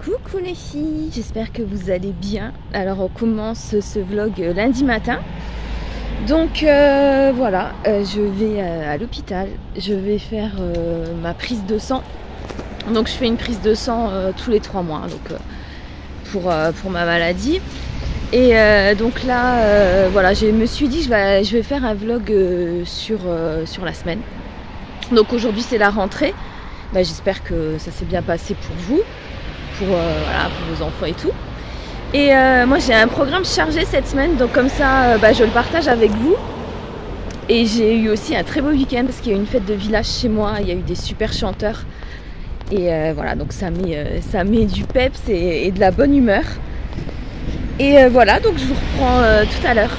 Coucou les filles, j'espère que vous allez bien. Alors on commence ce vlog lundi matin. Donc voilà, je vais à l'hôpital, je vais faire ma prise de sang. Donc je fais une prise de sang tous les 3 mois donc, pour ma maladie. Et donc là, voilà, je me suis dit je vais faire un vlog sur la semaine. Donc aujourd'hui c'est la rentrée. J'espère que ça s'est bien passé pour vous. Voilà, pour vos enfants et tout. Et moi j'ai un programme chargé cette semaine, donc comme ça je le partage avec vous. Et j'ai eu aussi un très beau week-end parce qu'il y a eu une fête de village chez moi, il y a eu des super chanteurs. Et voilà, donc ça met du peps et de la bonne humeur. Et voilà, donc je vous reprends tout à l'heure.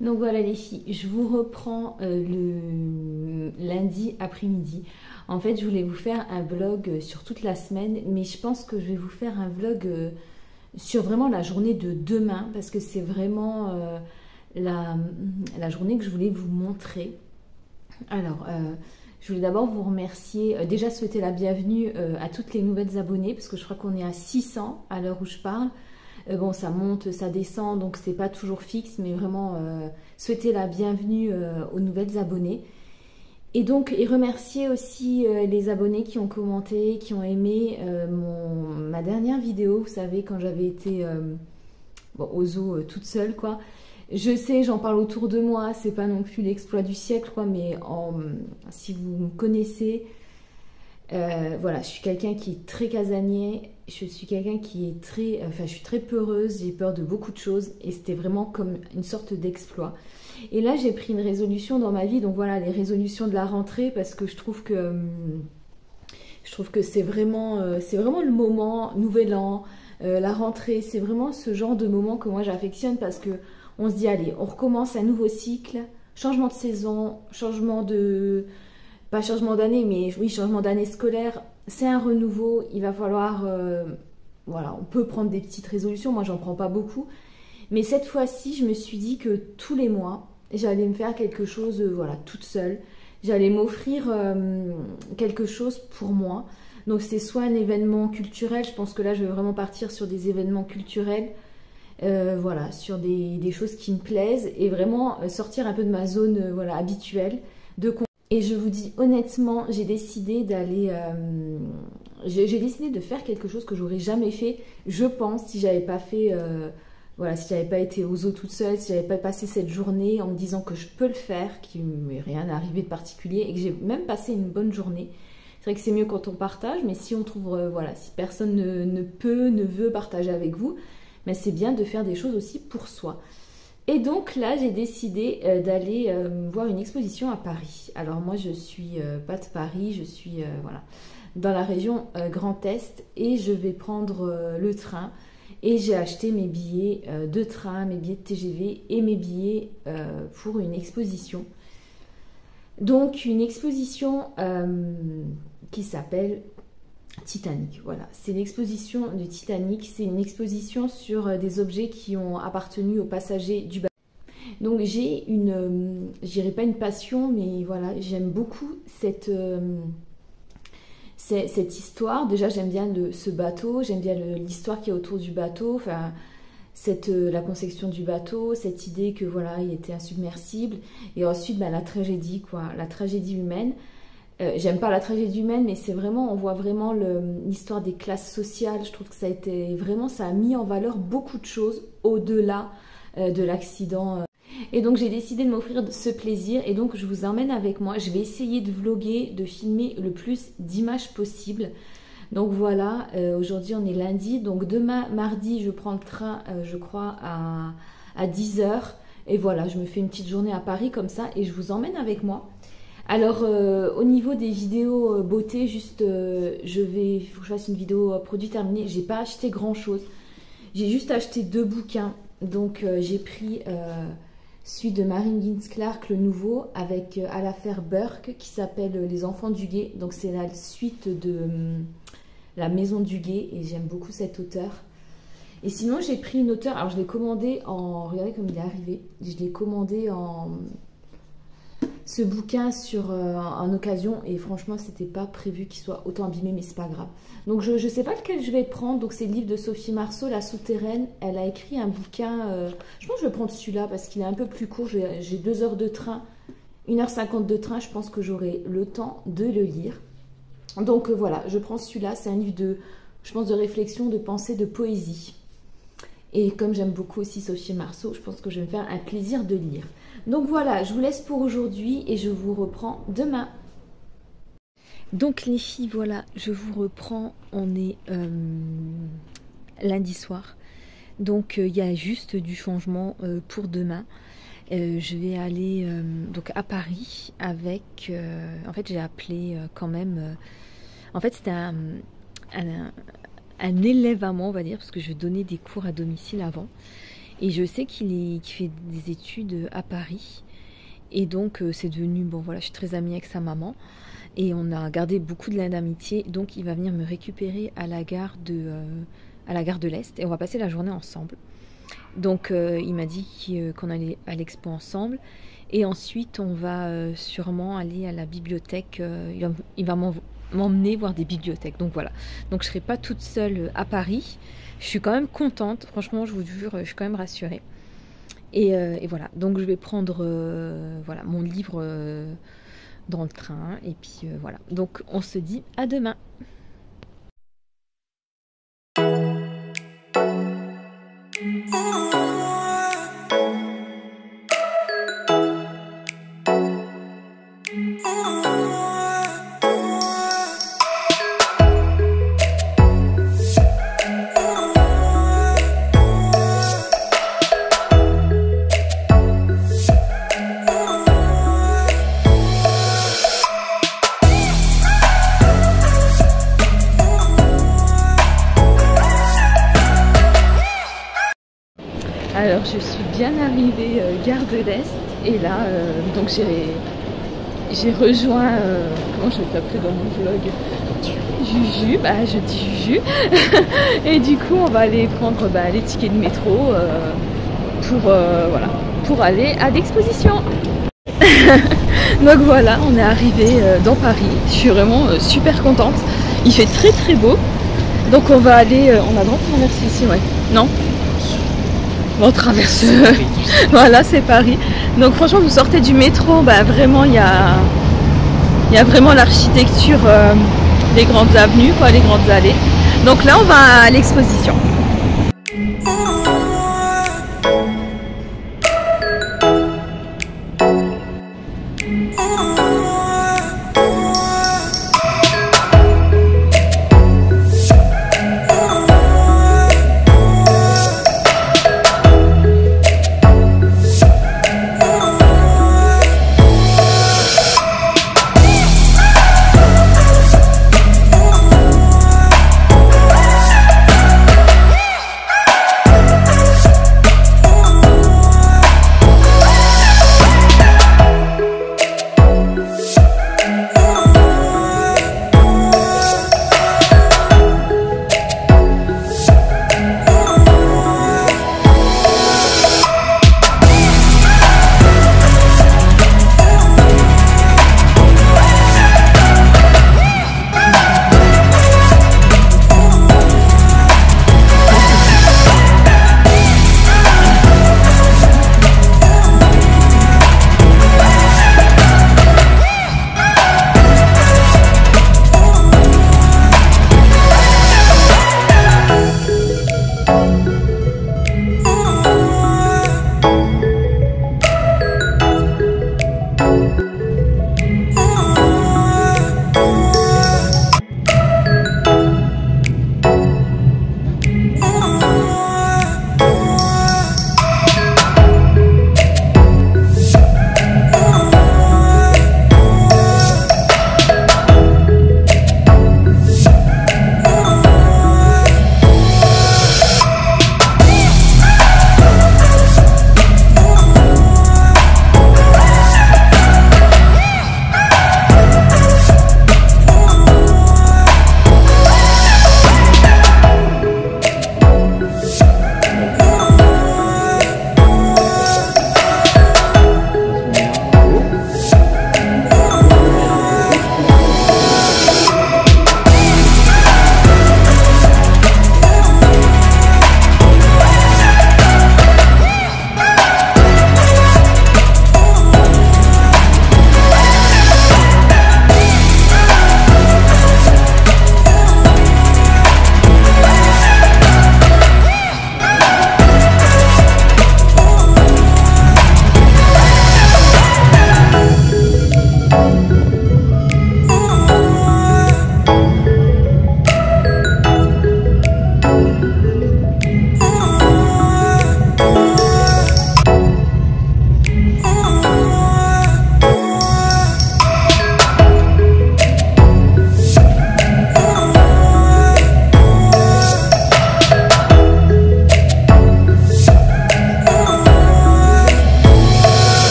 Donc voilà les filles, je vous reprends le lundi après-midi. En fait, je voulais vous faire un vlog sur toute la semaine, mais je pense que je vais vous faire un vlog sur vraiment la journée de demain, parce que c'est vraiment la journée que je voulais vous montrer. Alors, je voulais d'abord vous remercier, déjà souhaiter la bienvenue à toutes les nouvelles abonnées, parce que je crois qu'on est à 600 à l'heure où je parle. Bon, ça monte, ça descend, donc c'est pas toujours fixe, mais vraiment souhaiter la bienvenue aux nouvelles abonnées. Et donc, et remercier aussi les abonnés qui ont commenté, qui ont aimé ma dernière vidéo, vous savez, quand j'avais été au zoo toute seule, quoi. Je sais, j'en parle autour de moi, c'est pas non plus l'exploit du siècle, quoi, mais si vous me connaissez, voilà, je suis quelqu'un qui est très casanier, je suis quelqu'un qui est très, je suis très peureuse, j'ai peur de beaucoup de choses, et c'était vraiment comme une sorte d'exploit. Et là, j'ai pris une résolution dans ma vie, donc voilà, les résolutions de la rentrée, parce que je trouve que c'est vraiment le moment, nouvel an, la rentrée, c'est vraiment ce genre de moment que moi j'affectionne, parce que on se dit, allez, on recommence un nouveau cycle, changement de saison, changement de... pas changement d'année, mais oui, changement d'année scolaire, c'est un renouveau, il va falloir... voilà, on peut prendre des petites résolutions, moi j'en prends pas beaucoup. Mais cette fois-ci, je me suis dit que tous les mois, j'allais me faire quelque chose, voilà, toute seule. J'allais m'offrir quelque chose pour moi. Donc c'est soit un événement culturel, je pense que là je vais vraiment partir sur des événements culturels. Voilà, sur des choses qui me plaisent et vraiment sortir un peu de ma zone voilà, habituelle. Et je vous dis honnêtement, j'ai décidé d'aller... j'ai décidé de faire quelque chose que j'aurais jamais fait, je pense, si j'avais pas fait... voilà, si j'avais pas été aux zoo toute seule, si j'avais pas passé cette journée en me disant que je peux le faire, qu'il m'est rien arrivé de particulier et que j'ai même passé une bonne journée. C'est vrai que c'est mieux quand on partage, mais si on trouve, voilà, si personne ne veut partager avec vous, mais c'est bien de faire des choses aussi pour soi. Et donc là, j'ai décidé d'aller voir une exposition à Paris. Alors moi, je suis pas de Paris, je suis voilà, dans la région Grand Est et je vais prendre le train. Et j'ai acheté mes billets de train, mes billets de TGV et mes billets pour une exposition. Donc une exposition qui s'appelle Titanic. Voilà, c'est l'exposition du Titanic. C'est une exposition sur des objets qui ont appartenu aux passagers du bateau. Donc j'ai une, je dirais pas une passion, mais voilà, j'aime beaucoup cette histoire. Déjà j'aime bien ce bateau, j'aime bien l'histoire qui est autour du bateau, enfin la conception du bateau, cette idée que voilà il était insubmersible, et ensuite la tragédie, quoi, la tragédie humaine. J'aime pas la tragédie humaine, mais c'est vraiment, on voit vraiment l'histoire des classes sociales. Je trouve que ça a mis en valeur beaucoup de choses au-delà de l'accident. Et donc j'ai décidé de m'offrir ce plaisir et donc je vous emmène avec moi. Je vais essayer de vlogger, de filmer le plus d'images possible. Donc voilà, aujourd'hui on est lundi, donc demain mardi je prends le train je crois à 10 h. Et voilà, je me fais une petite journée à Paris comme ça et je vous emmène avec moi. Alors au niveau des vidéos beauté, juste il faut que je fasse une vidéo produit terminé. J'ai pas acheté grand chose, j'ai juste acheté 2 bouquins. Donc j'ai pris... celui de Marine Ginsclark, le nouveau, avec Alafer Burke, qui s'appelle Les Enfants du Guet. Donc c'est la suite de La Maison du Guet, et j'aime beaucoup cet auteur. Et sinon, j'ai pris une auteure, alors je l'ai commandé en... Regardez comme il est arrivé. Je l'ai commandé en... ce bouquin en occasion et franchement c'était pas prévu qu'il soit autant abîmé, mais c'est pas grave. Donc je sais pas lequel je vais prendre. Donc c'est le livre de Sophie Marceau, La Souterraine. Elle a écrit un bouquin, je pense que je vais prendre celui-là parce qu'il est un peu plus court. J'ai 2 heures de train, 1h50 de train, je pense que j'aurai le temps de le lire. Donc voilà, je prends celui-là. C'est un livre je pense, de réflexion, de pensée, de poésie. Et comme j'aime beaucoup aussi Sophie Marceau, je pense que je vais me faire un plaisir de lire. Donc voilà, je vous laisse pour aujourd'hui et je vous reprends demain. Donc les filles, voilà, je vous reprends. On est lundi soir. Donc il y a juste du changement pour demain. Je vais aller donc à Paris avec... en fait, j'ai appelé quand même... en fait, c'était un élève à moi, on va dire, parce que je donnais des cours à domicile avant. Et je sais qu'il fait des études à Paris. Et donc, c'est devenu... Bon, voilà, je suis très amie avec sa maman. Et on a gardé beaucoup de liens d'amitié. Donc, il va venir me récupérer à la gare de l'Est. Et on va passer la journée ensemble. Donc, il m'a dit qu'on allait à l'expo ensemble. Et ensuite, on va sûrement aller à la bibliothèque. Il va m'emmener voir des bibliothèques. Donc, voilà. Donc, je ne serai pas toute seule à Paris. Je suis quand même contente. Franchement, je vous jure, je suis quand même rassurée. Et voilà. Donc, je vais prendre voilà, mon livre dans le train. Et puis, voilà. Donc, on se dit à demain. Alors je suis bien arrivée gare de l'Est et là donc j'ai rejoint comment je vais t'appeler dans mon vlog, Juju, bah je dis Juju et du coup on va aller prendre les tickets de métro voilà, pour aller à l'exposition. Donc voilà, on est arrivé dans Paris, je suis vraiment super contente, il fait très très beau, donc on va aller, on a le droit de traverser ici, ouais, non? On traverse, voilà, c'est Paris. Donc franchement, vous sortez du métro, bah vraiment il y a vraiment l'architecture des grandes avenues, quoi, les grandes allées. Donc là, on va à l'exposition.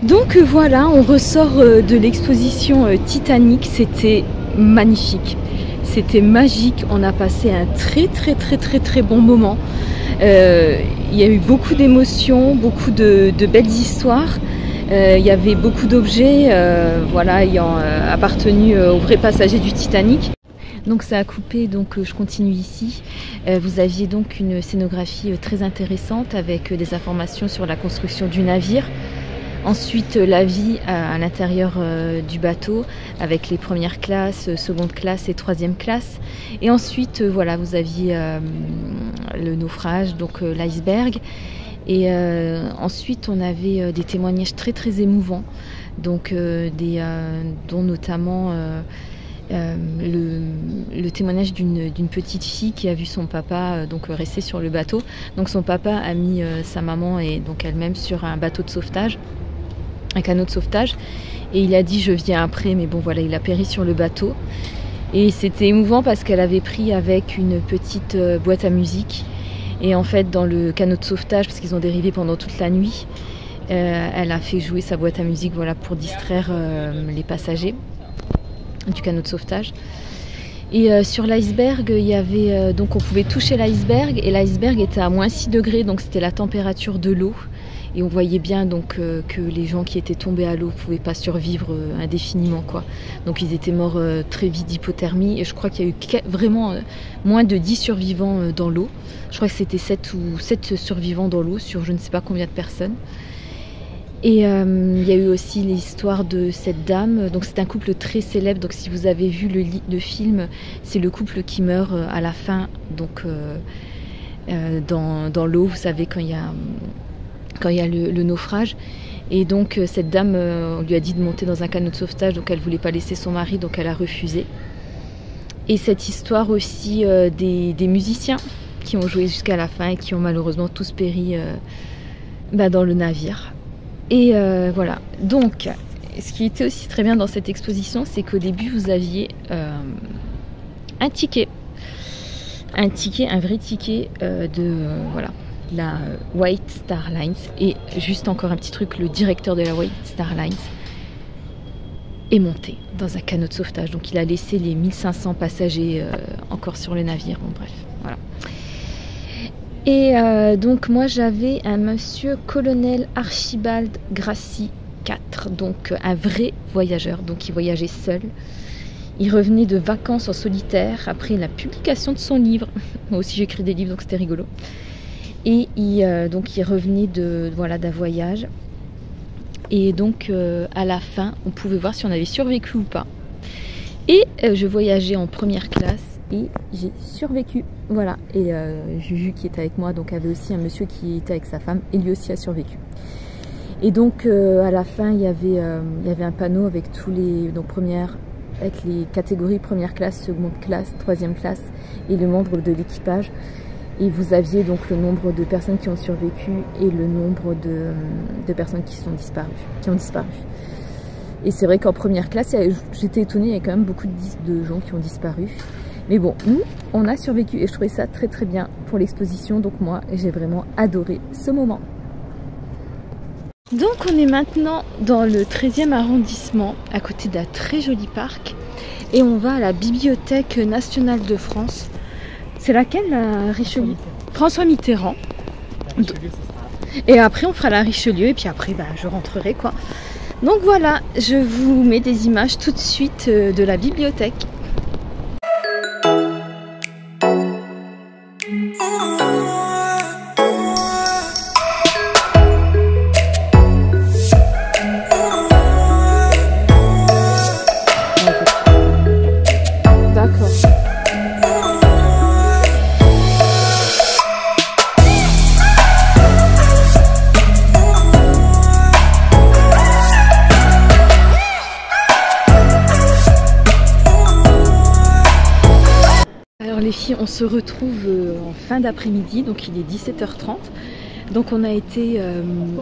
Donc voilà, on ressort de l'exposition Titanic, c'était magnifique, c'était magique, on a passé un très bon moment. Il y a eu beaucoup d'émotions, beaucoup de belles histoires. Il y avait beaucoup d'objets voilà, ayant appartenu aux vrais passagers du Titanic. Donc ça a coupé, donc je continue ici. Vous aviez donc une scénographie très intéressante avec des informations sur la construction du navire. Ensuite, la vie à l'intérieur du bateau avec les premières classes, seconde classe et troisième classe. Et ensuite, voilà, vous aviez le naufrage, donc l'iceberg. Et ensuite, on avait des témoignages très émouvants, donc dont notamment le témoignage d'une petite fille qui a vu son papa donc rester sur le bateau. Donc son papa a mis sa maman et donc elle-même sur un bateau de sauvetage, un canot de sauvetage, et il a dit je viens après, mais bon voilà, il a péri sur le bateau. Et c'était émouvant parce qu'elle avait pris avec une petite boîte à musique, et en fait dans le canot de sauvetage, parce qu'ils ont dérivé pendant toute la nuit, elle a fait jouer sa boîte à musique, voilà, pour distraire les passagers du canot de sauvetage. Et sur l'iceberg, il y avait donc on pouvait toucher l'iceberg, et l'iceberg était à -6 degrés, donc c'était la température de l'eau. Et on voyait bien donc que les gens qui étaient tombés à l'eau ne pouvaient pas survivre indéfiniment, quoi. Donc ils étaient morts très vite d'hypothermie, et je crois qu'il y a eu vraiment moins de 10 survivants dans l'eau. Je crois que c'était 7 survivants dans l'eau sur je ne sais pas combien de personnes. Et il y a eu aussi l'histoire de cette dame, donc c'est un couple très célèbre, donc si vous avez vu le film, c'est le couple qui meurt à la fin, donc dans l'eau, vous savez, quand il y a le naufrage. Et donc cette dame, on lui a dit de monter dans un canot de sauvetage, donc elle ne voulait pas laisser son mari, donc elle a refusé. Et cette histoire aussi des musiciens qui ont joué jusqu'à la fin et qui ont malheureusement tous péri dans le navire. Et voilà, donc ce qui était aussi très bien dans cette exposition, c'est qu'au début vous aviez un ticket, un vrai ticket voilà, la White Star Lines. Et juste encore un petit truc, le directeur de la White Star Lines est monté dans un canot de sauvetage, donc il a laissé les 1500 passagers encore sur le navire. Bon bref, voilà. Et donc moi j'avais un monsieur colonel Archibald Gracie IV, donc un vrai voyageur, donc il voyageait seul. Il revenait de vacances en solitaire après la publication de son livre. Moi aussi j'écris des livres, donc c'était rigolo. Et donc il revenait d'un voyage. Et donc à la fin, on pouvait voir si on avait survécu ou pas. Et je voyageais en première classe et j'ai survécu. Voilà. Et Juju qui était avec moi, donc avait aussi un monsieur qui était avec sa femme et lui aussi a survécu. Et donc à la fin, il y avait un panneau avec tous les avec les catégories première classe, seconde classe, troisième classe et le membre de l'équipage. Et vous aviez donc le nombre de personnes qui ont survécu et le nombre de personnes qui ont disparu. Et c'est vrai qu'en première classe, j'étais étonnée, il y avait quand même beaucoup de gens qui ont disparu. Mais bon, nous, on a survécu et je trouvais ça très bien pour l'exposition. Donc moi, j'ai vraiment adoré ce moment. Donc on est maintenant dans le 13e arrondissement, à côté d'un très joli parc. Et on va à la Bibliothèque nationale de France. C'est laquelle, la Richelieu? François Mitterrand. Et après on fera la Richelieu et puis après je rentrerai, quoi. Donc voilà, je vous mets des images tout de suite de la bibliothèque. On se retrouve en fin d'après-midi, donc il est 17h30. Donc on a été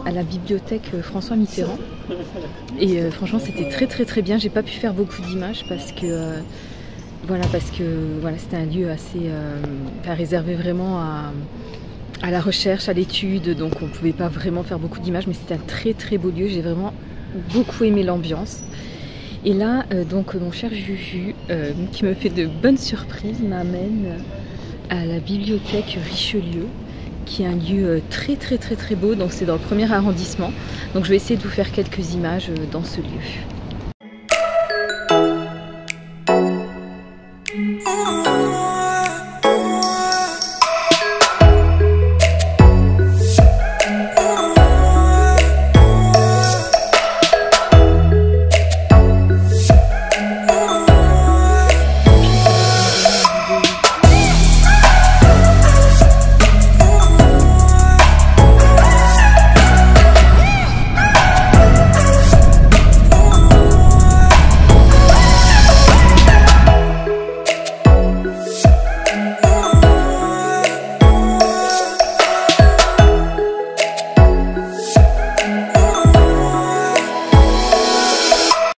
à la bibliothèque François Mitterrand et franchement c'était très bien. J'ai pas pu faire beaucoup d'images parce que voilà, c'était un lieu assez réservé vraiment à la recherche, à l'étude, donc on pouvait pas vraiment faire beaucoup d'images, mais c'était un très beau lieu. J'ai vraiment beaucoup aimé l'ambiance. Et là, donc mon cher Juju, qui me fait de bonnes surprises, m'amène à la bibliothèque Richelieu, qui est un lieu très beau. Donc c'est dans le 1er arrondissement. Donc je vais essayer de vous faire quelques images dans ce lieu.